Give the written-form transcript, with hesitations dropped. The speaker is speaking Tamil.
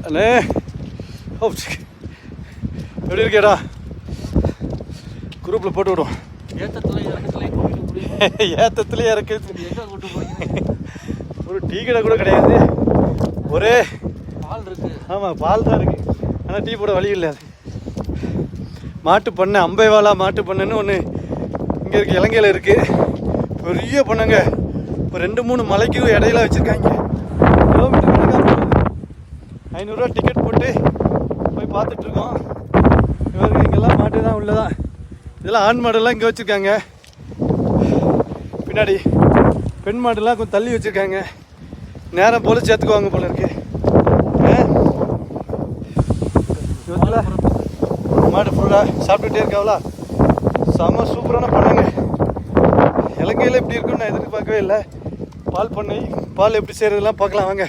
அண்ணே எப்படி இருக்கேடா? குரூப்பில் போட்டு விடுவோம். ஏத்தத்துலேயே இறக்கு ஒரு டீ கடை கூட கிடையாது, ஒரே பால் இருக்கு. ஆமாம் பால் தான் இருக்குது, ஆனால் டீ போட வழி இல்லை. மாட்டு பண்ணை அம்பைவாலா மாட்டு பண்ணைன்னு ஒன்று இங்கே இருக்குது, இலங்கையில் இருக்குது. பெரிய பண்ணைங்க, இப்போ 2-3 மலைக்கு இடையில வச்சுருக்காங்க. கிலோமீட்டர் கணக்காக போகுது. 500 ரூபா டிக்கெட் போட்டு போய் பார்த்துட்ருக்கோம். இவருக்கு இங்கெல்லாம் மாட்டு தான் உள்ளதான். இதெல்லாம் ஆண் மாடெல்லாம் இங்கே வச்சுருக்காங்க. பின்னாடி பெண் மாடெல்லாம் கொஞ்சம் தள்ளி வச்சுருக்காங்க. நேரம் போல் சேர்த்துக்குவாங்க போல இருக்கு. மாடு ஃபுல்லாக சாப்பிட்டுட்டே இருக்காங்களா? செம சூப்பரான பண்ணைங்க. இலங்கையில் இப்படி இருக்குன்னு நான் எதிர்பார்க்கவே இல்லை. பால் பண்ணை, பால் எப்படி செய்கிறதுலாம் பார்க்கலாம் வாங்க.